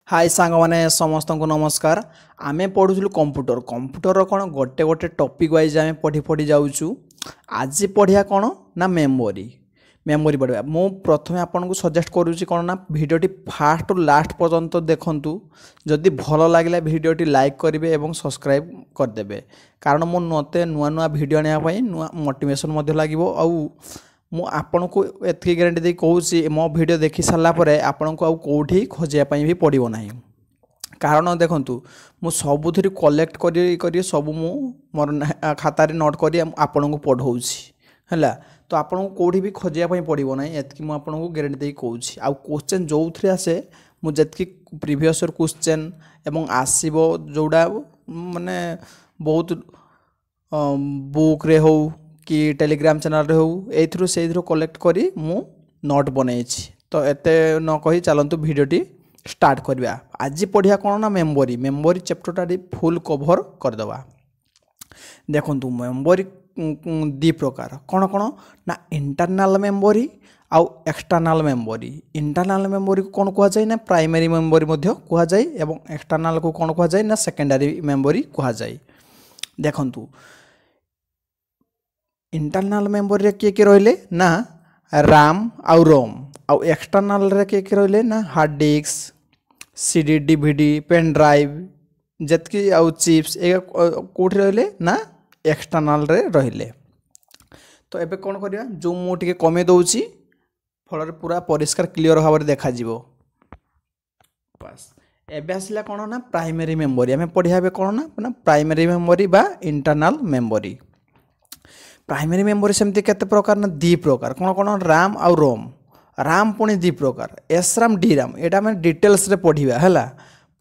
हाय सांग माने समस्त को नमस्कार। आमे पढ़ुलु कंप्यूटर कंप्यूटर कौन गोटे गोटे टॉपिक वाइज आमे पढ़ी पढ़ी जाऊँ। आज पढ़िया कौन ना मेमोरी मेमोरी पढ़ा। मु प्रथम आपन को सजेस्ट करुच्ची कौन ना भिडियोटी फास्ट टू लास्ट पर्यंत देखंतु। जदि भल लगे भिडियोटी लाइक करेंगे और सब्सक्राइब करदे कारण मो नते नुआ नुआ भिडियो आने नुआ मोटिवेशन लगे। मु आपन को एतकी गारंटी दे कहूँ मो भिडियो देखि सारा पर आपन को कौटी खोजापी भी पड़ो ना। कारण देखंतु मु सबुथि कलेक्ट करी सब मु मोर खातार नोट करी आपन को पढ़ाऊँगी है। तो आपन को कौटी भी खोजापी पड़ो ना। एतकी मु आपन को गारंटी दे कहूँ। आउ क्वेश्चन जो थे आसे मुझे प्रीवियस क्वेश्चन एवं आसो जोड़ा माने बहुत बुक रे हो कि टेलीग्राम चैनल रे हो एथरू से कलेक्ट करी मु नोट बनई। तो एते न कही चलतु भिडियोटी स्टार्ट करवा। आज पढ़िया कौन ना मेमोरी मेमोरी चैप्टरटा फुल कभर करदे। देखंतु मेमोरी दी प्रकार कौन कौन ना इंटरनल मेमोरी आउ एक्सटर्नल मेमोरी। इंटरनल मेमोरी को कौन कह जाए ना प्राइमरी मेमोरी कह जाए एवं एक्सटर्नल को कौन कह जाए ना सेकेंडरी मेमोरी कह जाए। देखंतु इंटरनल मेमोरी रे किए रहिले ना रैम आउ रोम आउ एक्सटर्नल रे किए रहिले ना hard disk CD DVD pen drive जतकी आउ चिप्स ए कोठी रहिले ना एक्सटर्नल रे रहिले। तो एबे कोन करिया जो मु टिके कमे दउची फल पूरा परिष्कार क्लियर भाव देखा जीवो। बस एबे आसला कोन ना प्राइमरी मेमोरी आमे पढ़िया कौन ना प्राइमरी मेमोरी बा इंटरनल मेमोरी। प्राइमरी मेमोरी सेमती केते प्रकार ना दी प्रकार कौन कौन रैम आउ रोम। रैम पुणी दी प्रकार एस रैम डी रैम एटा मैं डिटेल्स रे पढ़िबा हैला।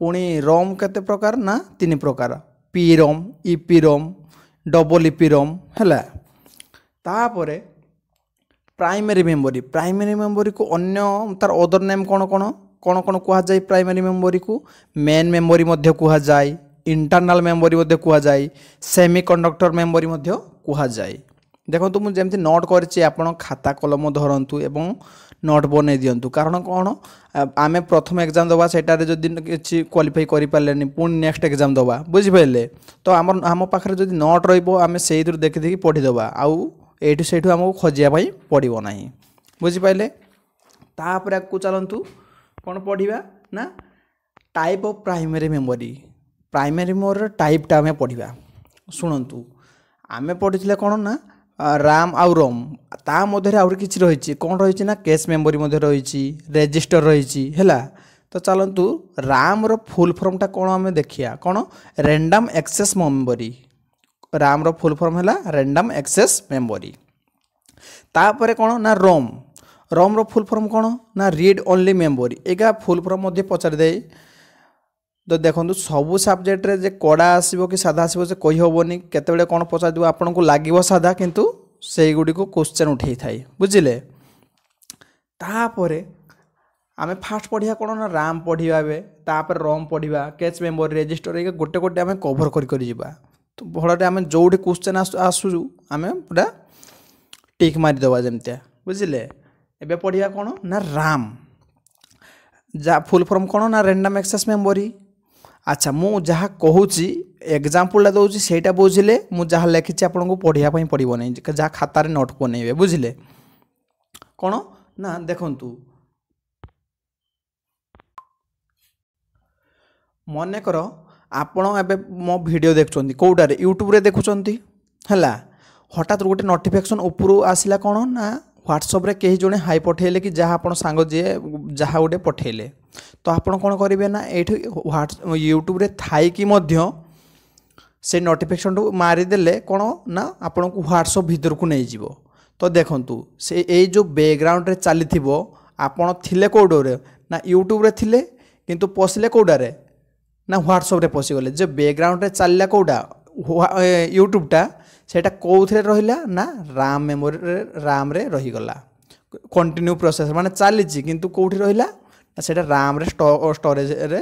पुणी रोम केते प्रकार ना तीन प्रकार पी रोम ईपी रोम डबल ईपी रोम हैला। तापरे प्राइमरी मेमोरी को अन्य तार अदर नेम कौन कौन कौन कौन कह जाए। प्राइमरी मेमोरी को मेन मेमोरी मध्य कह जाए इंटरनल मेमोरी मध्य कह जाए सेमीकंडक्टर मेमोरी मध्य कह जाए। देखो तो मुझे नोट करछि आपण खाता कलम धरतु एवं नोट बनै दियंतु। कारण कौन आमे प्रथम एग्जाम दबा सेटारे जदि किछि क्वालिफाई करि पारलेनी पुणी नेक्स्ट एग्जाम दबा बुझि पाइले। तो आम पाखरे जदि नोट रहिबो आमे सेइदुर देखि देखि पढ़ी दबा आउ एठु सेठु हमको खोजिया पई पड़िबो नाही बुझि पाइले। तापर आकु चलंतु कौन पढ़िबा ना type of primary memory. Primary memory टाइपटा आमे पढ़िबा। शुणंतु आमे पढ़िथिले कौन ना रैम आउ रोम ता मध्य आउर किछि रहिछि कौन रहिछि ना कैश मेमोरी मध्य रहिछि रजिस्टर रहिछि हैला। तो चलंतु रैम रो फुल फॉर्मटा कौन आमे देखिया कौन रैंडम एक्सेस मेमोरी। रैम रो फुल फॉर्म हैला रैंडम एक्सेस मेमोरी। तापरे कौन ना रोम रोम रो फुल फॉर्म कौन ना रीड ओनली मेमोरी। एगा फुल फॉर्म मध्य पचार दे। तो देखो सबू सब्जेक्ट रे जे कड़ा आसो कि साधा आसो से कही हेनी केतबेले कौन पचार आपन को लगे साधा किंतु से गुड़ी को क्वेश्चन उठे थाए बुझिले। तापरे आमे फास्ट पढ़िया कौन ना रैम पढ़िया तापर रोम पढ़िया कैच मेमोरी रजिस्टर ये गोटे गोटे आमे कवर कर जिबा। तो भलरे आमे जोठी क्वेश्चन आसु आमे पूरा टिक मारी दवा जमतिया बुझिले। एबे पढ़िया कौन ना रैम जा फुल फॉर्म कौन ना रैंडम एक्सेस मेमोरी। अच्छा मु जहाँ कहूँ एग्जाम्पल दूसरी सेटा बुझिले मु जहाँ लिखी आपको पढ़िया पड़ो नहीं जहाँ खातार नोट बनइबे बुझिले। कौन ना देखंतु मन कर आपण एबे मो वीडियो देखुछंती कोउटारे यूट्यूब रे देखुछंती हैला। हठात गोटे नोटिफिकेशन ऊपर आसला कौन ना व्हाट्सएप रे कहीं जड़े हाई पठेले कि जहाँ आप सांग जी जहाँ गोटे पठेले। तो आप कौन करेंगे ना ये यूट्यूब रे थाई कि मध्य से नोटिफिकेशन टू मारिदेले कौन ना आपन को व्हाट्सएप भीतर को नहीं जीवो। तो देखंतु से ए जो बैकग्राउंड रे चली थिबो आपन थिले कोडरे ना यूट्यूब रे थिले किंतु पसले कोडारे ना व्हाट्सएप रे पसी गले। जो बैकग्राउंड रे चलला कोडा यूट्यूबटा सेटा कौथरे रहिला ना रैम मेमोरी रैम रे रही गला। कंटिन्यू प्रोसेस माने चलीची किंतु कोठी रहिला सेटा रैम रे स्टोरेज रे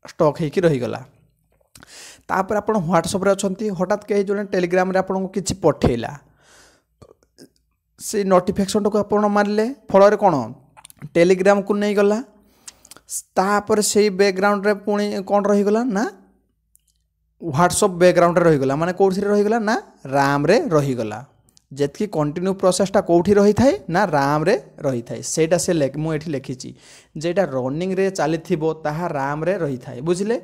स्टॉक हेकी रही गला। तापर आपण व्हाट्सएप रे अछंती हठात कहीं जने टेलीग्राम रे आपन को किछि पठेला से नोटिफिकेशन को आपण मारले फल रे कोन टेलीग्राम को नहीं गला तापर से बैकग्राउंड रे पुणी कौन रहीगला ना व्हाट्सअप बैकग्राउंड रहीगला माने कौन रहीगला ना राम रे रहीगला जेतकी कंटिन्यू प्रोसेसटा कौटी रही थाए ना राम रे रही थाए सेटा से मुझे लिखी जेटा रनिंग रे चली ताहा राम रे रही थाए बुझिले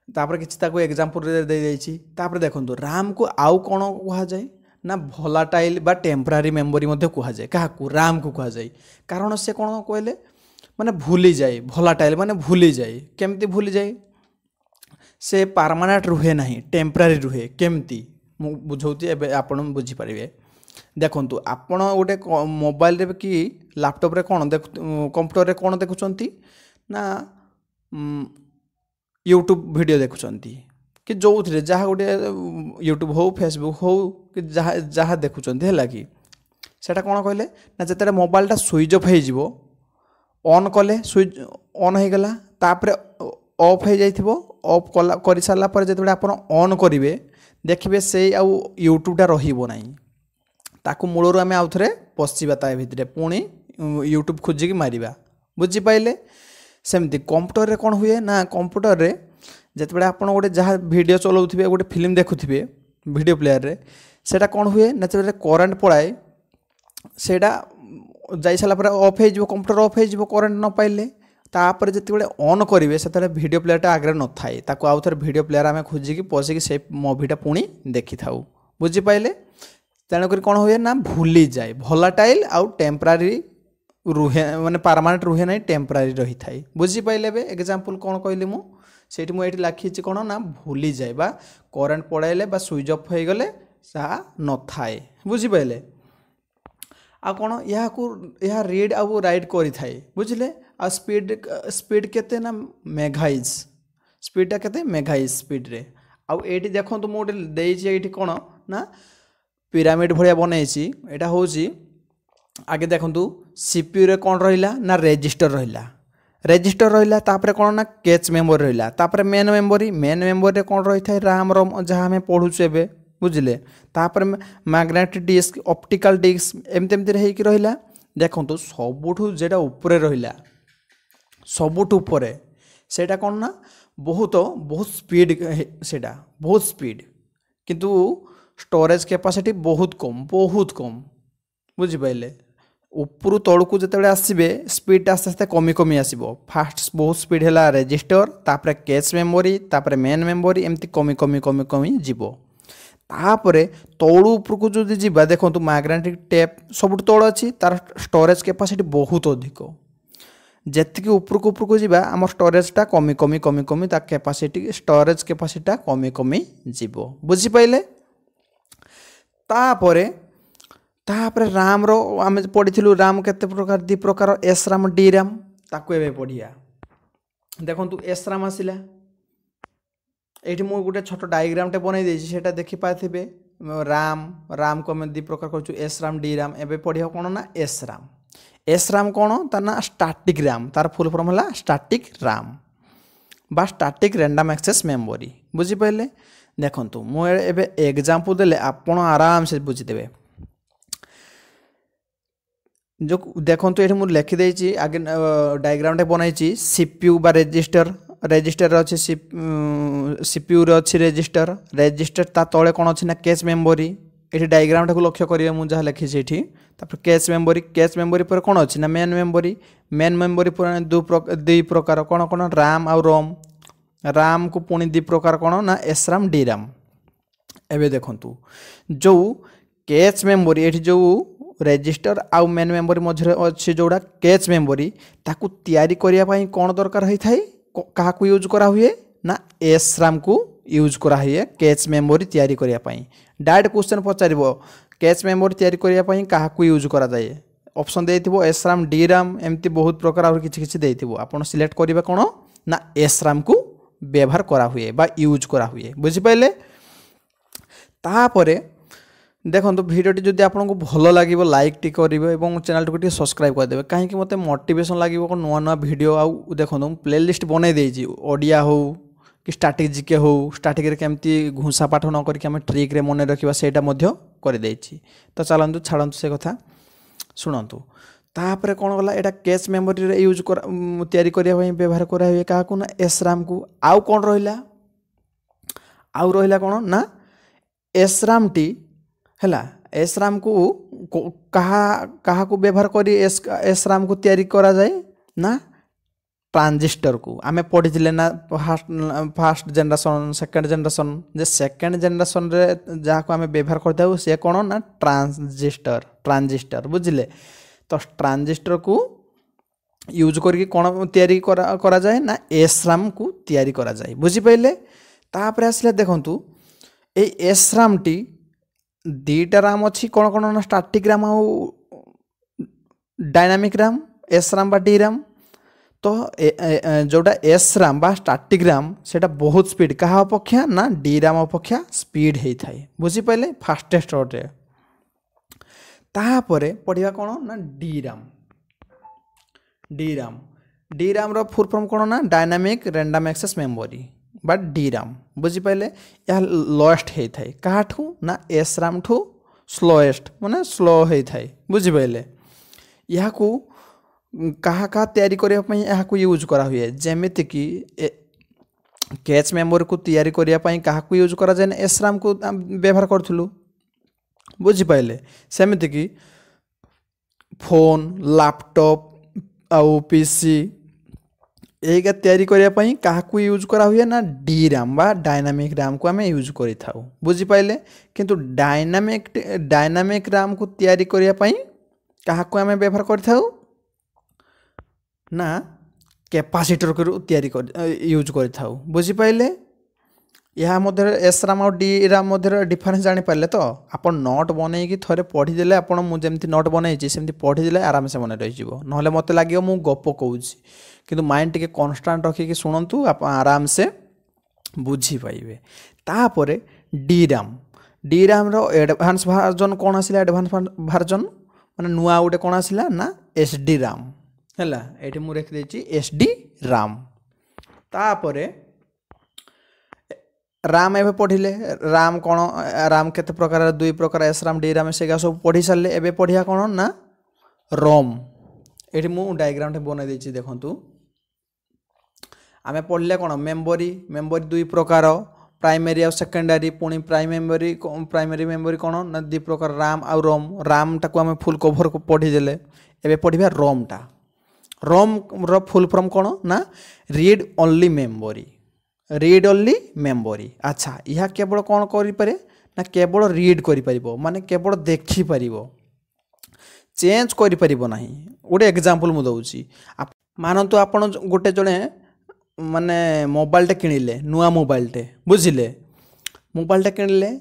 तापर किसी ताको एग्जांपल रे दे देछि तापर देखंतु राम को आउ कोन कहा जाए ना भोलाटाइल बा टेम्परारी मेमोरी मध्य कहा जाए क्या राम को कहा जाए कारण से कौन कहले माने भूली जाए भोलाटाइल माने भूली जाए केमती भूली जाए से परमानेंट रुहे नहीं टेम्परारी रुहे केमती बुझौती एबे आपण बुझी पारिबे देखंतु आपण गोटे मोबाइल रे कि लैपटॉप रे कोन देख कंप्यूटर रे कोन देखुचंती ना यूट्यूब वीडियो देखुचंती कि जो थे जहाँ गोटे यूट्यूब हो फेसबुक हो कि जहाँ जहाँ देखुचंती है कि सेटा कौन कहले ना जिते मोबाइलटा स्विच ऑफ हो ऑन कले स्विच ऑन हो गला तापर ऑफ हो जाइथिबो ऑफ कला कर सारा पर जिते आप ऑन करेंगे देखिए से आउ यूट्यूबटा रहिबो नाही ताकू मूलर आम आउ थे पशिबा ता भितर पुणी यूट्यूब खोजिकी मारिबा बुझिपाइले सेमती कंप्यूटर रे कौन हुए ना कंप्यूटर रे जिते आप गोटे जहाँ भिडियो चलाउथिबे गोटे फिल्म देखुथिबे वीडियो प्लेयर रे सेटा कौन हुए ना जब करेन्ट पड़ाए सेटा जाई साला पर ऑफ हो कंप्यूटर ऑफ हो करेन्ट न पाइले तापर जिते ऑन करेंगे से वीडियो प्लेयरटा आगे न थाए ताकू आउ थे वीडियो प्लेयर आम खोजिकी पशिकी से मुवीटा पुणी देखी था बुझिपाइले तेणुक कौन हुए ना भूली जाए भोलाटाइल आउ टेम्परारी रुहे माने परमानेंट रुहे ना टेम्परारी रही थाए बुझिपाइले एग्जांपल कौन कहली मुझे मुझे लाखी कौन ना भूली जाए बा करेन्ट पड़ाइले बा स्विच ऑफ हो गले सा न थाए बुझिपाइले आ कौन यह रीड आउ राइट करी थाए बुझिले आ स्पीड केते ना मेगाइज स्पीडटा केते मेगाइज स्पीड रे आउ एटी देखंतु मु गोटे देइछि एटी कोन ना पिरामिड भलिया बनैछि एटा होछि आगे देखंतु सीपीयू रे कोन रहिला ना रजिस्टर रहिला तापर कोन ना कैच मेमोरी रहिला तापर मेन मेमोरी रे कोन रहि थाए राम रोम जहाँ हमें पढुछु एबे बुझिले तापर मैग्नेटिक डिस्क ऑप्टिकल डिस्क एमते रही कि रहिला देखंतु सबुठु जेटा ऊपर रहिला सबुठ ऊपर सेटा कौन ना बहुत स्पीड सेटा बहुत स्पीड किंतु स्टोरेज कैपेसिटी बहुत कम बुझिपाइले उपरु तलकू जिते आसबे स्पीड आस्ते आस्ते कमी कमी आसो फास्ट बहुत स्पीड है रजिस्टर तापर कैच मेमोरी तापर मेन मेमोरी एमती कमी कमी कमी कमी जीव तापरे तौलू उपरकू जो जीवा देखो मैग्नेटिक टेप सब तौल अच्छी तार स्टोरेज कैपेसिटी बहुत अधिक जेतिकी उपरकू जीवा आम स्टोरेजटा कमी कमी कमी कमी ता कैपेसिटी स्टोरेज कैपेसिटीटा कमी कमी जीव बुझिपाइले तापरे राम रो आम पढ़ी राम केते प्रकार दी प्रकार एस राम डी राम ताकू एबे पढ़िया देखंतु एस राम आसिला एठी मु गोटे छोट डायग्राम टे बनाई देछि सेटा देखि पाथिबे राम को मैं दी प्रकार करछु एस राम डी राम एबे पढ़िया कोन ना एस राम कौन तार ना स्टैटिक रैम तार फुल फॉर्म है स्टैटिक रैम बा स्टैटिक रैंडम एक्सेस मेमोरी बुझिपारे देखंतु मुझे एग्जांपल देले आपण आराम से बुझीदेवे जो देखंतु ये मुझे लिखिदे आगे डायग्राम टे बनाई सीपीयू बा रजिस्टर अच्छे सीपीयू रे अच्छी रजिस्टर ता तले कौन अच्छी ना कैच मेमोरी ये डायग्राम टाक लक्ष्य करेंगे मुझे जहाँ लिखी ये कैच मेमोरी पर कौन अच्छी ना मेन मेमोरी पर दुई प्रकार कौन कौन राम आउ रोम राम को पुणी दी प्रकार कौन ना एस राम डी राम एवं देखु जो कैच मेमोरी ये जो रजिस्टर आउ मेन मेमोरी मझे अच्छे जोड़ा कैच मेमोरी ताकू तैयारी करने कौन दरकार होता है क्या यूज करा हुए ना एस राम को यूज करा हुए कैच मेमोरी तैयारी करने डायरेक्ट क्वेश्चन पचार कैच मेमोरी तैयारी करने क्या यूज करा जाए ऑप्शन देथिबो एस राम डी राम एमती बहुत प्रकार और किछि देथिबो आपण सिलेक्ट करिबा कोन ना एस राम को व्यवहार करा हुए बा यूज करा हुए बुझि पाइले तापरे देखो भिडियोटी जदि आपको भल लगे लाइक टी करेंगे और चैनल को सब्सक्राइब करदे कहीं मत मोटिवेशन लगे नुआ नुआ भिडियो आउ देखो प्लेलिस्ट बनई देछि ओडिया हो कि स्टैटिक जीके हो स्टैटिक रे केमती घुसा पाठ न करके आम ट्रिक रे मन रखा सेटा कर देछि तो चलतु छाड़ू से कथा शुणु तापर कौन गला एटा कैश मेमोरी रे यूज कर तैयारी करिया पई व्यवहार करा हुए काकू ना एसराम को आउ कौन रहिला आउ रहिला कौन ना एसराम टी हैला एसराम को कहा कहा को व्यवहार करी एसराम को तैयारी करा जाए ना ट्रांजिस्टर को आमे पढ़ी ना फास्ट जनरेशन सेकंड जनरेशन जे सेकंड जनरेशन रे जहाँ को आमे व्यवहार करता हूँ सी कौन ना ट्रांजिस्टर ट्रांजिस्टर बुझिले तो ट्रांजिस्टर को यूज करके कौन तैयारी करा जाए ना एसराम को तैयारी करा जाए बुझिपारे तापर आसला देखंतु ए एसराम टी दीटा राम अच्छी कौन कौन ना स्टैटिक राम आ डायनामिक राम एसराम बा डी राम तो जोटा एसराम बा स्टैटिक राम सेटा बहुत स्पीड कहा अपेक्षा ना डी राम अपेक्षा स्पीड होता है बुझिपारे फास्टेस्ट अटे तापरे पढ़िया कौन ना डी राम डी राम रो फुल फॉर्म कौन ना डायनामिक रैंडम एक्सेस मेमोरी बा डी राम बुझिपारे यह लोएस्ट होता है काठू ना एसराम ठू स्लोएस्ट माने स्लो होता है बुझिपारे यह को कहा कहा तैयारी करने पई यह को यूज करा हुए जेमिति कि कैच मेमोरी को तैयारी करने पई कहा को यूज करा जाए एसराम को व्यवहार करथुलु बुझिपारे सेमिति कि फोन लैपटॉप आउ पीसी एगा तैयारी करने पई कहा को यूज करा हुए ना डी राम बा डायनामिक राम को आमे यूज करि थाउ बुझिपारे किंतु डायनामिक राम को तैयारी करने पई कहा को आमे व्यवहार करि थाउ ना कैपेसिटर को तैयारी कर यूज करि थाउ बुझिपारे यह मध्य एसराम और डी राम मध्य डिफरेन्स जानी पारे तो आपन नोट बनै कि थरे पढ़ी देले आपन मु जेमति नोट बनैछि सेमति पढ़ी देले आराम से मन रहि जिवो नहले मते लागियो मु गप कहूछि किंतु माइंड टिके कांस्टेंट रखि कि सुनंतु आप आराम से बुझी पाइबे तापरे डी राम रो एडवांस वर्जन कोन आसिला एडवांस वर्जन माने नुआ उडे कोन आसिला ना एसडी राम हैला एठी मु रखि देछि एसडी राम तापरे राम एवं पढ़िले राम कौन राम केते प्रकार दुई प्रकार एसराम डी राम से सब पढ़ी सारे एवं पढ़िया कौन ना रोम ये मु डायग्राम बन देछि देखंतु आमे पढ़ले कौन मेमोरी दुई प्रकार प्राइमरी और सेकेंडरी पुणी प्राइमरी मेमोरी कौन ना दुई प्रकार राम आ राम टाको आमे फुल कभर को पढ़ी देले एवं पढ़िया रोम रो फुल फॉर्म कौन ना रीड ओनली मेमोरी अच्छा यह केवल कौन करें ना केवल रीड कर माने केवल देखिपर चेंज करना गोटे एग्जांपल मु दउची मानतु आपण गोटे जड़े माने मोबाइलटे किणिले नुआ मोबाइलटे बुझिले मोबाइलटे किणिले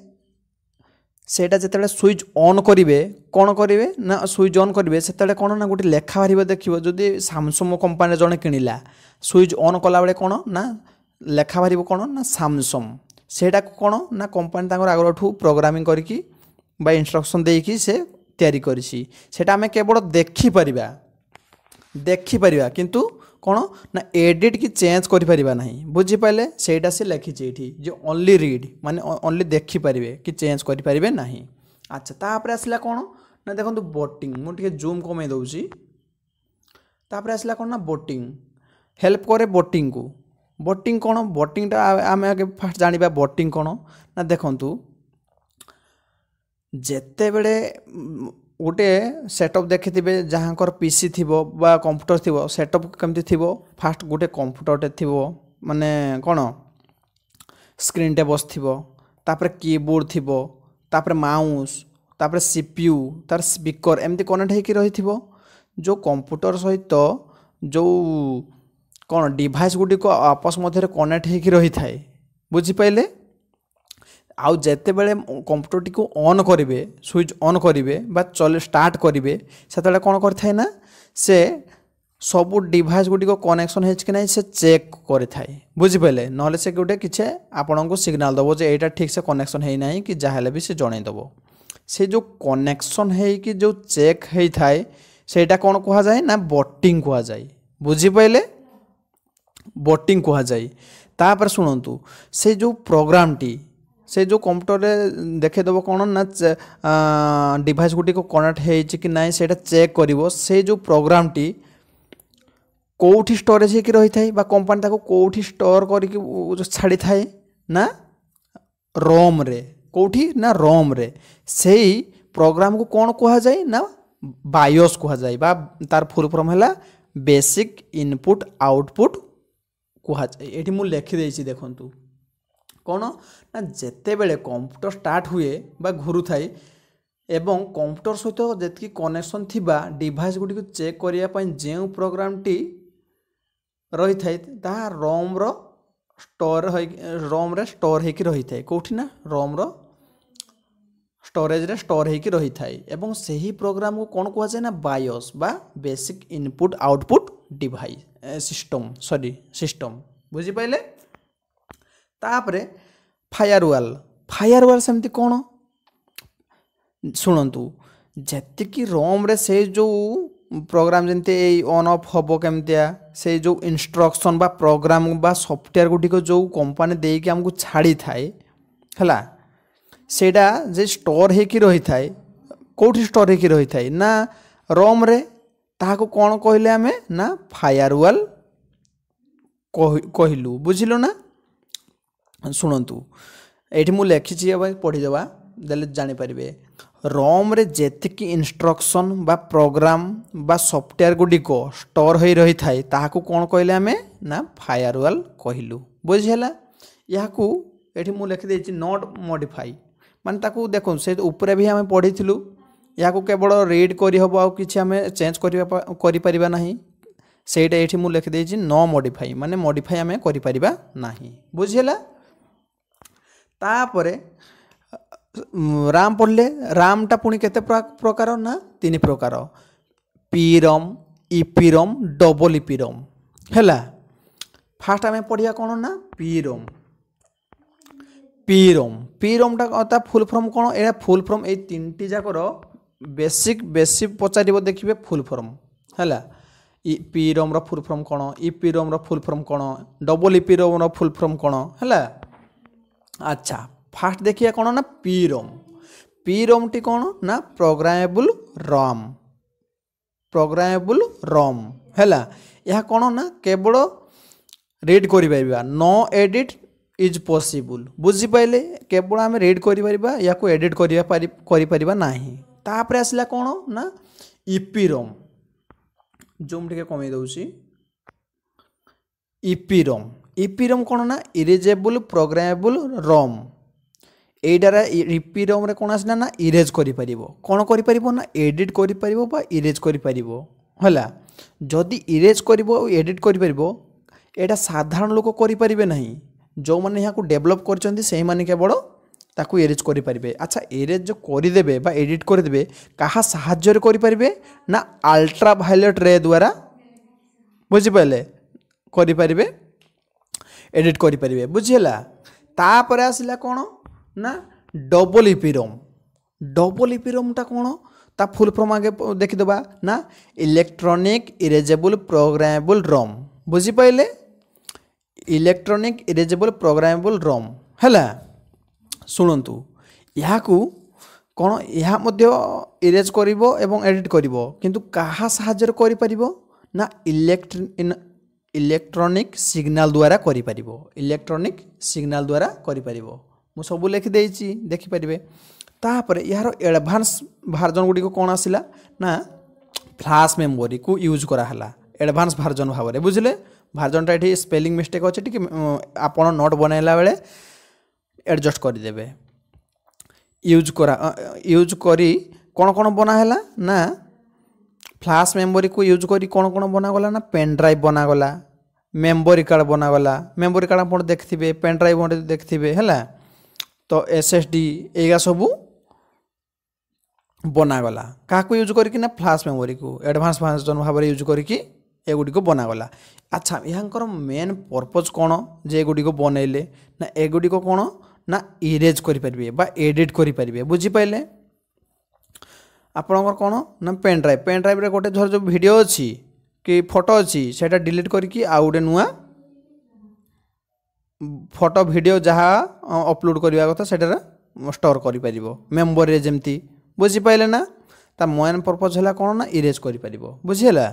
सेटा जिते स्विच ऑन करेंगे कौन करेंगे ना स्विच ऑन करेंगे से कौन ना गोटे लेखा बाहर देखिए जदि सैमसंग कंपानी जड़े किणिला स्विच ऑन कला बेले कौन ना लेखा बाहर कौन ना सैमसंग सेटा कौन ना कंपानी आगठू प्रोग्रामिंग करके इंस्ट्रक्शन देकी से तैयारी करिछि सेटा आमे केवल देखिपर किंतु कौन ना एडिट की चेंज करिपरिबा नहीं बुझिपाले सेटा से लिखिछि एठी जे ओनली रीड माने ओनली देखिपारे कि चेंज करिपरिबे नहीं। अच्छा तापर आसला कौन ना देखंतु बोटिंग मु टिके जूम कमे दउछि तापर आसला कौन ना बोटिंग हेल्प करे बोटिंग को बोटिंग कौन बोटिंगटा आमे आगे फास्ट जानिबा बोटिंग कौन ना देखंतु जेते बेले गोटे सेटअप देखिथिबे जहाँकर पीसी थिबो बा कंप्यूटर थिबो सेटअप केमति थिबो फास्ट गोटे कंप्यूटरटे थिबो माने कौन स्क्रीन टे बसथिबो तापर कीबोर्ड थिबो तापर माउस तापर सीपीयू तार स्पीकर एमती कनेक्ट होइकी रहिथिबो जो कंप्यूटर सहित जो कौन डिवाइस गुडी को आपस मध्य कनेक्ट होइकी रही थाए बुझी पाइले आउ जेते बेले कंप्यूटर टी को ऑन करेंगे स्विच ऑन करेंगे बा चले स्टार्ट करेंगे से कौन करथाए ना से सब डिवाइस गुडी को कनेक्शन है कि नहीं से चेक करे बुझिपारे ना से गोटे किसी आपण को सिग्नाल दबो जे एटा ठीक से कनेक्शन है ना कि जहाँ भी से जन दबो से जो कनेक्शन है कि जो चेक होता है सेटा कौन कह जाए ना बोटिंग कह जाए बुझिपारे बोटिंग कह जाए तापर शुणु से जो प्रोग्राम टी से जो कंप्यूटर देखिदेव कौन ना डिवाइस गुटी को कनेक्ट होइछि कि नाई सेटा चेक करिवो से जो प्रोग्राम टी कोठी स्टोरेज होकर रही थाए बा कंपनी ताको कोठी स्टोर करके जो छाड़ी थाए ना रोम रे कोठी ना रोम रे सेही प्रोग्राम को कौन कहा जाए ना बायोस कहा जाए बा तार फुल फॉर्म है बेसिक इनपुट आउटपुट कहा जाए। ये मुझे लिखिदेसी देखु कौन ना जिते बेले कंप्यूटर स्टार्ट हुए बा घुरु थाए एवं कंप्यूटर सहित जी कनेक्शन थिबा डिवाइस गुडी को चेक करने जो प्रोग्राम टी रही थाए ताहा रोम रो स्टोर रोम रे स्टोर होकर रही थाए कोठी ना रोम रो स्टोरेज रे स्टोर होकर रही थाए एवं सही प्रोग्राम को कौन कहा जाए ना बायोस बा basic input output device system sorry system बुझी पाइले। तापरे फायरवाल सेमती कौन शुणु जी रोम रे से जो प्रोग्राम जमती ऑन ऑफ हम केमतिया से जो इंस्ट्रक्शन बा प्रोग्राम बा सॉफ्टवेयर गुटिक जो कंपनी देकी आमको छाड़ी थाए हला सेटा जे स्टोर होकर रही थाए कोठी स्टोर होकर रही थाए ना रोम रे ताहाको कौन कहले आमे ना फायरवाल कहलु बुझिलो ना। शुणु ये मुझे लिखी पढ़ीदेवा देले जानीपारे रोम रे जेतिकी इंस्ट्रक्शन बा प्रोग्राम बा सॉफ्टवेयर गुडिक स्टोर हो रही थाए ताहाको कौन कहले आमे ना फायरवाल कहलु बुझीला। याकू ये मुझे लिखिदेछि नॉट मॉडिफाई माने ताकू देखो से ऊपर भी आम पढ़ी या केवल रीड करहब आ कि आम चेंज कर नहीं सेटा ये मुझे लिखिदेछि नो मॉडिफाई माने मॉडिफाई आम कर नहीं बुझीला। तापरे राम पढ़ले रामटा पुणी केते प्रकार ना 3 प्रकार पीरम इपीरम डबल इपीरम है। फास्ट आम पढ़िया कौन ना पीरम पीरम पीरमटा फुल फॉर्म कौन ये फुल फॉर्म ये 3टी जाकर बेसिक पचार देखिए फुल फॉर्म है पीरम रो फुल फॉर्म कौन इपीरम रो फुल फॉर्म कौन डबल इपीरम रो फुल फॉर्म कौन है। अच्छा फास्ट देखिए कौन ना पीरम टी कौन ना प्रोग्रामेबल रोम है यह कौन ना केवल रीड कर नो एडिट इज पॉसिबल बुझीपारे केवल आम रीड कर या एडिट कर नहीं। तापर आसला कौन ना इपीरम जूम टे कमे दूसरी इपीरम कौन ना इरेजेबल प्रोग्रामेबल रोम एडार इपीरम रे कौन आसला ना इरेज कौन कर ना एडिट कर इरेज कर जदि इरेज कर एडिट कर साधारण लोक करें ना जो मैंने यहाँ डेभलप कर केवल ताकू एरेज करें। अच्छा एरेज जो करदे बा एडिट करदे क्या साहाय्य करें ना अल्ट्रावायलेट रे द्वारा बुझीपारे करें एडिट करें बुझीला। तापर आसला कौन ना डबल इपीरमटा कौन ता फुल फॉर्म आगे देखीदबा ना इलेक्ट्रॉनिक इरेजेबल प्रोग्रामेबल रोम बुझीपारे इलेक्ट्रॉनिक इरेजेबल प्रोग्रामेबल रोम है। शुणु यहाँ कौन यह इरेज कर एडिट कर किंतु कहा साहाय्य कर ना इलेक्ट्रॉनिक सिग्नल द्वारा इलेक्ट्रॉनिक सिग्नल द्वारा कर मु सब लिखिदे देखिपारे। तापर यार एडभांस वर्जन गुडी को कौन आसला ना फ्लैश मेमोरी को यूज कराला एडभांस वर्जन भाव में बुझे वर्जनटा ये स्पेलिंग मिस्टेक अच्छे टी आप नोट बनैला बेले एडजस्ट करदे यूज करी कौन कौन बनाला ना फ्लैश मेमोरी को यूज करी कौन कौन बनागला ना पेन ड्राइव बनागला मेमोरी कार्ड बनागला मेमोरी कार्ड आप देखिए पेन ड्राइव देखिए है तो SSD एगा सबू बनागला क्या यूज करके ना फ्लैश मेमोरी को एडभांस वर्जन भाव में यूज करके एगुड़ी को बनागला। अच्छा यहाँ मेन पर्पज कौन जे एगुड़ी को बनइले ना एगुड़ी को कौन ना इरेज करें बा एडिट करें बुझीपारे आपणकर कौन ना पेन ड्राइव रे गोटे धर जो वीडियो अच्छी कि फोटो अच्छी सेटा डिलीट करके आउ गोटे नुआ फोटो वीडियो जहाँ अपलोड करवा कथा सेटार स्टोर कर मेमोरी जमती बुझीपारे ना ता मेन पर्पज है कौन ना इरेज कर बुझीगला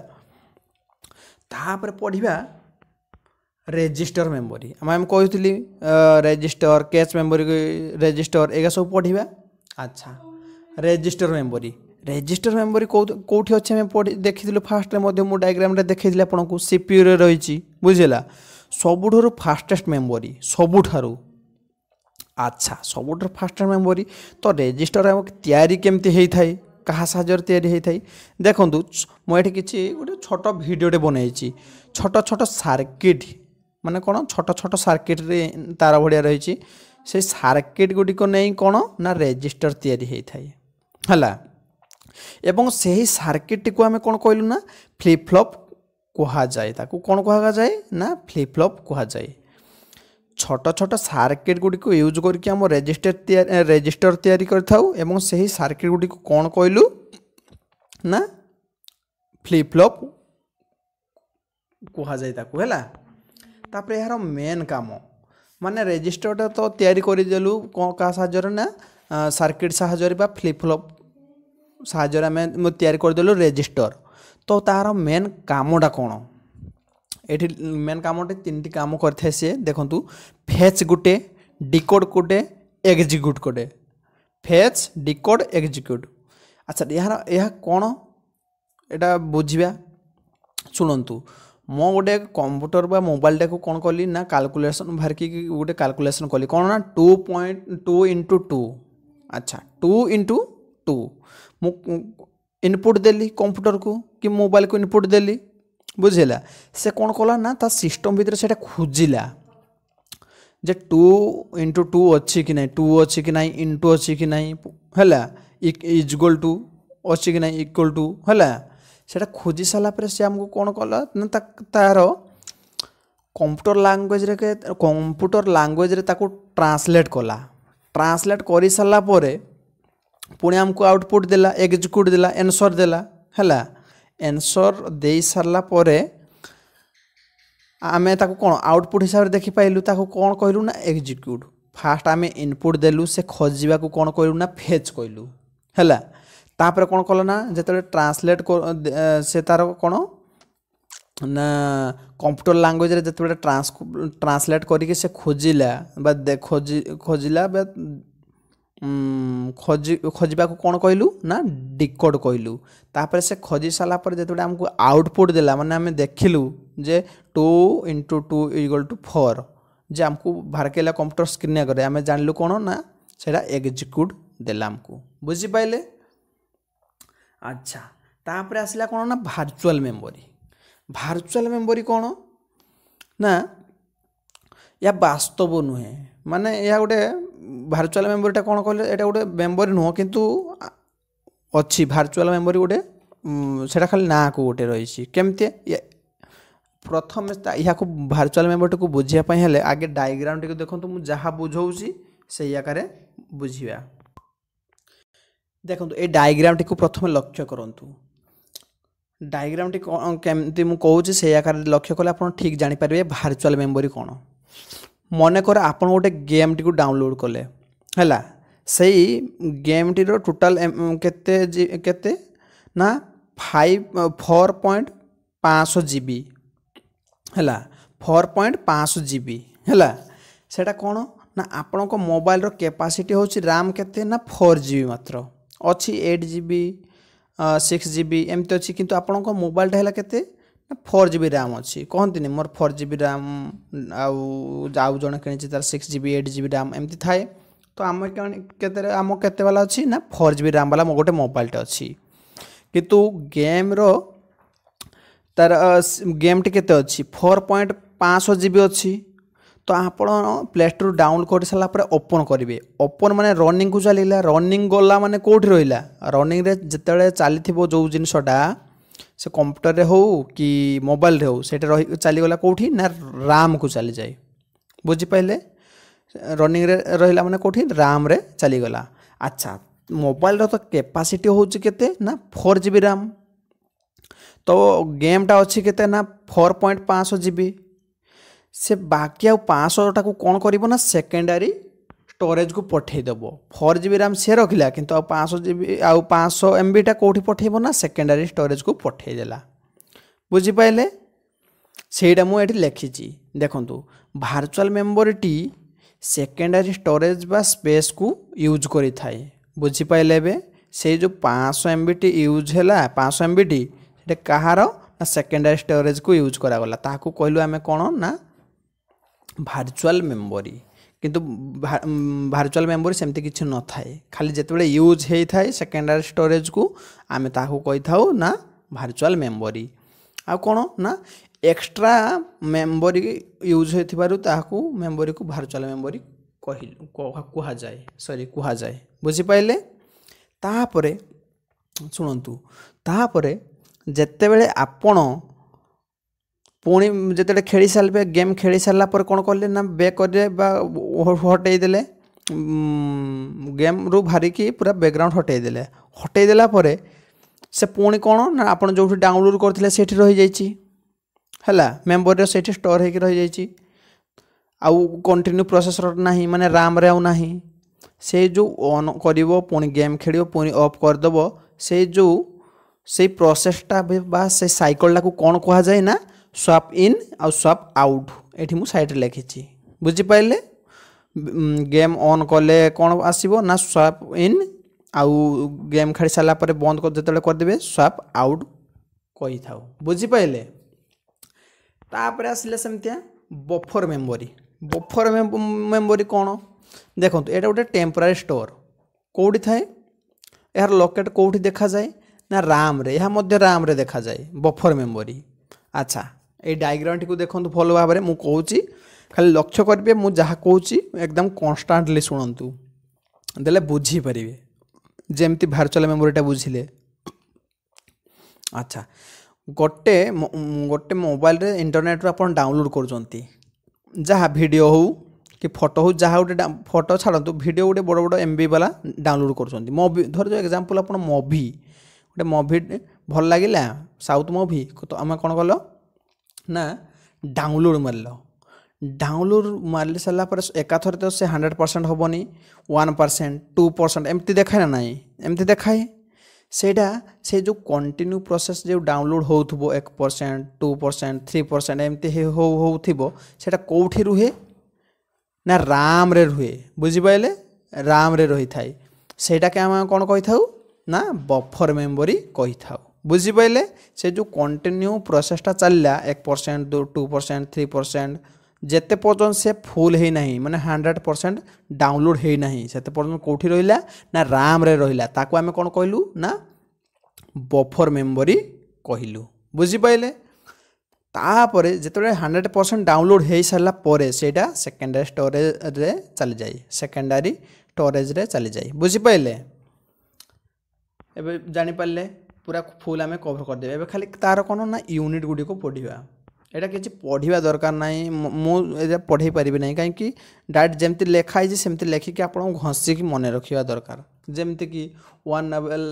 तापर पढ़ा रेजिस्टर मेमोरी आम कही रेजिस्टर कैच मेमोरी रेजिस्टर एगा सब पढ़ा अच्छा रेजिस्टर मेमोरी कौटी अच्छे आम देखी फास्ट में डायग्राम देखी आपको सीपीयू रे रही बुझेगा सबुठारु फास्टेस्ट मेमोरी सबुठारु अच्छा सबुठारु फास्टेस्ट मेमोरी तो रेजिस्टर तैयारी केमती होता है क्या साहाय्य तैयारी होता है देखूँ मुझे किसी गोटे छोट भिडटे बनई छोट छोट सर्किट माने कौन छोट छोट सर्किट रे तार भाया रही से सर्किट गुड़िक नहीं कौन ना रेजिस्टर तैयारी होता है एवं से ही सर्किट को आम कौन कहलु ना फ्लिप फ्लॉप कहा जाए ताकू कौन कहा जाए ना फ्लिप फ्लॉप कहा जाए छोट छोट सर्किट गुड़ी को यूज करके आम रेजिस्टर तैयारी करथाउ एवं से ही सर्किट गुड़ी को कौन कहलु ना फ्लिप फ्लॉप कहा जाए ताकू हैला तापर यार मेन काम माने रेजिस्टरटा तो तैयारी करदेलु क्या साहाय्य ना सर्किट साहाय्य बा फ्लिप फ्लॉप साहाय्य आम तैयारी करदेलु रेजिस्टर तो तार मेन कामटा कौन ये मेन कामटे तीन काम करते सी देखु फेच गुटे डिकोड गुटे एग्जीक्यूट गुटे फेच डिकोड एग्जीक्यूट अच्छा यह कौन एटा बुझा शुणु मो गोटे कंप्यूटर बा मोबाइल टाक कौन कली ना कैलकुलेशन बाहर की गोटे कैलकुलेशन कली कौन ना 2.2 इंटू 2 अच्छा 2 इंटू 2 मु इनपुट देली कंप्यूटर को कि मोबाइल को इनपुट देली बुझेला से कौन कला ना ता सिस्टम भीतर से खोजिला जे 2 इंटू 2 अच्छी कि नहीं 2 अच्छी कि नहीं इंटू अच्छी कि नहीं है इक्वल टू अच्छी कि नहीं इक्वल टू है से खोजी सारापर से आमको कौन कला ना तार कंप्यूटर लैंग्वेज रे ताको ट्रांसलेट कला ट्रांसलेट कर सारा पुणी आमको आउटपुट देला एग्जीक्यूट देला आंसर देला है आंसर दे सारा आमे ताको कौन आउटपुट हिसाब से देखी पाइलु ताको कौन कहलु ना एग्जीक्यूट फास्ट आमे इनपुट देलु से खोजा को कौन कहलु ना फेच कहलु है तापर कौन कल ना जो ट्रांसलेट से तार कौन ना कंप्यूटर लैंग्वेज रे जो ट्रांसलेट करके से खोजिला खोजिला खोजा को कौन कहलु ना डिकोड कहलु तापर से खोजी सारा पर जो आमको आउटपुट देला माने आम देखिलु जे 2 इंटू 2 इक्वल टू 4 जे आमको बाहर के कंप्यूटर स्क्रीन करे आम जानलु कौन ना सेटा एग्जीक्यूट देला आमको बुझी पाइले अच्छा तापर आसला कौन ना वर्चुअल मेमोरी कौन ना या वास्तव नुहे माने या गोटे वर्चुअल मेमोरीटा कौन कहले एटा गोटे मेमोरी नुह किंतु अच्छी वर्चुअल मेमोरी गोटे सेटा खाली ना को गोटे रही केमती प्रथम या वर्चुअल मेमोरी को बुझापी हेले आगे डायग्राम टी देखो मुझे जहाँ बुझाऊँगी से आकार बुझा देखो ये डायग्राम टी प्रथम लक्ष्य करूँ डायग्राम टी केमती मुझे कहूँ से आकार लक्ष्य कले आप ठीक जानीपारे वर्चुअल मेमोरी कौन मनकर आप गोटे गेम टी डाउनलोड कले है से गेम टी टोटाल केते ना 4.5 GB है 4.5 GB है सेटा कौन ना आपण को मोबाइल रो कैपेसिटी होची रैम केते ना 4 GB मात्र अच्छी 8 GB 6 GB एमती अच्छी किंतु आपण को मोबाइल टा है केते 4 GB रैम अच्छी कहती नहीं मोर 4 GB रैम आउ जड़े कि तार 6 GB 8 GB रैम एमती थाए तो आम केते वाला अच्छी ना 4 GB रैम वाला गोटे मोबाइलटे अच्छी किंतु गेम रो तार गेम टी केते अच्छी 4.5 GB अच्छी तो आप प्ले स्टोर डाउनलोड कर सारापर ओपन करेंगे ओपन माने रनिंग को चलला रनिंग गला माने कौटी रहा रनिंग रे जिते चली जो जिनसटा से कंप्यूटर रे हो कि मोबाइल रे हो सेटा चलीगला कौटी ना राम को चली जाए बुझीपारे रनिंग रे रहा माने कौटी राम रे चलीगला अच्छा मोबाइल रो तो कैपेसिटी होची केते ना 4 GB रैम तो गेमटा अच्छी केते ना 4.5 GB से बाकी आउ 500 टाको कौन करिवो ना सेकेंडरी स्टोरेज को पठे देबो 4 GB रैम से रखिला किंतु आउ 500 GB आउ 500 MB टा कोठी पठेबो ना सेकेंडरी स्टोरेज को पठे देला बुझी पाइले सेटा मु एठी लिखिची देखंतु virtual memory T secondary storage बा स्पेस को यूज करि थाए बुझी पाइले बे से जो 500 MB टी यूज हैला 500 MB टी सेटा कहार ना सेकेंडरी स्टोरेज को यूज करा गला ताकू कहलु आमे कोन ना वर्चुअल मेमोरी किंतु वर्चुअल मेमोरी सेमती किछि न थाए खाली जेतेबेले यूज हेई थाए सेकेंडरी स्टोरेज को आमे ताकू कहि थाउ ना वर्चुअल मेमोरी आ कोन ना एक्स्ट्रा मेमोरी यूज होइथिबारु ताकू मेमोरी को वर्चुअल मेमोरी कुहा जाए सॉरी कुहा जाए बुझी पाइले तापरे सुनंतु तापरे जेतेबेले आपण पुणी जेतेबेले खेली सालबे गेम खेली सारला पर कोन करले ना बैक करे बा हटै देले गेम रु भारी की पूरा बैकग्राउंड हटै देला परे से पुणी कोन ना आपण जोठी डाउनलोड करथिले सेठी रहि जाईची हला मेमोरी सेठी स्टोर हेकी रहि जाईची आउ कंटिन्यू प्रोसेसर नाही माने रैम रे आउ नाही से जो ऑन करिवो पुणी गेम खेलियो पुणी ऑफ कर दबो से जो से प्रोसेसटा बा से साइकलटा को कोन कहा जाय ना स्वैप इन आउ स्वैप आउट एठी मु साइड रे लिखिची बुझी पाइले गेम ऑन कले कोन आसीबो ना स्वैप इन आउ गेम खेली साला पर बंद कर देतले कर देबे स्वैप आउट कहि थाउ बुझी पाइले तापरे आसिले सेमतिया बफर मेमोरी कौन देखो ये गोटे टेम्परारी स्टोर कौटी थाए यार लोकेट कौटी देखा जाए ना राम रे यह मध्य राम रे देखा जाए बफर मेमोरी अच्छा ये डायग्राम टी देखो भल भाव में मुझे कहूँ खाली लक्ष्य करेंगे मुझे जहाँ कहूँ एकदम कन्स्टांटली शुणु देले बुझीपारे जमती वर्चुअल मेमोरीटा बुझिले अच्छा गोटे गोटे मोबाइल रे इंटरनेट रो अपन डाउनलोड कर जहाँ वीडियो हो कि फोटो हो जहाँ गोटे फोटो छाड़ू वीडियो गोटे बड़ बड़ MB वाला डाउनलोड कर मूवी धर जो एग्जांपल अपन मूवी गोटे मूवी भल लगिला साउथ मूवी तो आम कौन कल ना डाउनलोड डाउनलोड मारे सारा पर एकाथर तो से 100% हेनी 1% 2% एमती देखाए ना नाई एमती देखाए सेटा से जो कंटिन्यू प्रोसेस जो डाउनलोड होथबो 1% 2% 3% एमती होथबो सेटा कोठी रुहे ना राम रे रुहे बुझी पाइले राम रे रही थाई सेटा के हम कोन कहि थाउ ना बफर मेमोरी कहि थाउ बुझी पाइले से जो कंटिन्यू प्रोसेसटा चलला 1% 2% 3% जेते पर्यंत से फुल है नहीं माने 100% डाउनलोड है नहीं सेते पर्यंत कोठी रहिला ना राम रे रहिला ताको आमे कोन कहलु ना बफर मेमोरी कहलु बुझी पाइले तापरे जेतबे 100% डाउनलोड है सारला परे सेटा सेकेंडरी स्टोरेज रे चली जाई सेकेंडरी स्टोरेज रे चली जाई बुझी पाइले एबे जानि पाले पूरा फुल आमे कवर कर देबे एबे खाली तार कोन ना यूनिट गुडी को पढिबा एटा किसी पढ़ा दरकार नहीं मुझे पढ़े पारि ना कहीं डायरेक्ट जमती लिखाई सेमती लेखिकी आप घसीकी मन रखा दरकार जमती कि 1 नबेल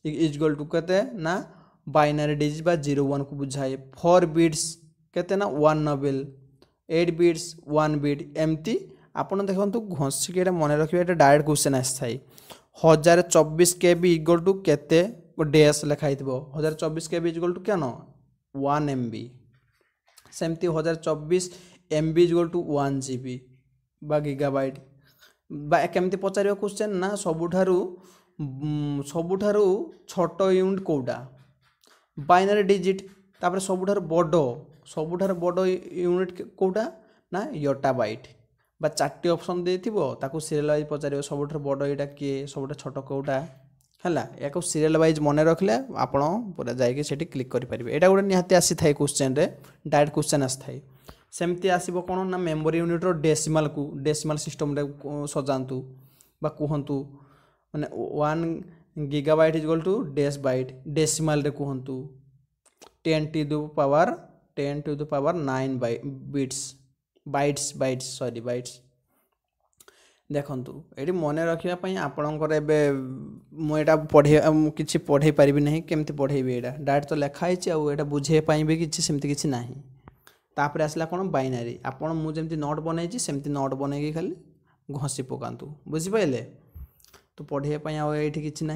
इजगल टू के ना बाइनरी डिजिट बा 0 1 को बुझाए 4 बिट्स केते ना 1 नबेल 8 बिट्स 1 बिट एमती आपन देखंतु घसीकी एटा मन रखिबा एटा डायरेक्ट क्वेश्चन आस्थाई 1024 KB इक्वल टू केते डैश लिखाई थबो 1024 KB इक्वल टू क्या 1 MB सेमती 1024 MB इक्वल टू 1 GB बा गीगाबाइट बा केमती पचार क्वेश्चन ना सबुठारु छोट यूनिट कोटा बाइनरी डिजिट तापर सबुठारु बड़ यूनिट कोटा ना योटाबाइट बा 4टी ऑप्शन देथिबो ताकू सीरियल वाइज पचारियो सबुठारु बड़ एटा किए सबुठा छोट कोटा हैला याको सीरियल वाइज मन रखले आपण पूरा जाइके सेठी क्लिक करि परिबे एटा गोटे निहाती आसी थाई क्वेश्चन रे डायरेक्ट क्वेश्चन आसी थाई सेमती आसीबो कोन ना मेमोरी यूनिट रो डेसिमल सिस्टम रे सजांतु बा कहंतु माने 1 gigabyte equal to dash byte decimal रे कहंतु 10 टू द पावर 9 बाइट्स देखंतु एटी मन रखापी आपणकर एवं मुझा पढ़े किसी पारि ना केमती पढ़ेबी एटा डायरेक्ट तो लिखाई आउ एटा बुझेपाई भी किसी सेमती किसी ना तापर आसला कौन बाइनारी आपण मु जमी नोट बनई सेमती नोट बनई खाली घसी पकातु बुझिपारे। तो पढ़ाई ये किसी ना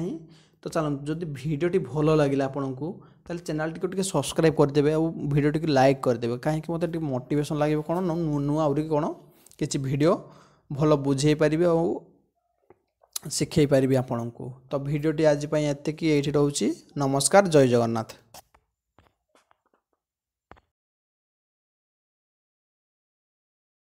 तो चलो जदि भिडटी भल लगे आपन को ताल चैनल टी सब्सक्राइब करदे और भिडियो टी लाइक करदे कहीं मत मोटिवेशन लगे कौन नुआ आउरी कौन किसी भिडियो भल बुझे पारि और शिखई पारि आपण को। तो भिडियोटी आज एतिक ये रोचे। नमस्कार, जय जगन्नाथ।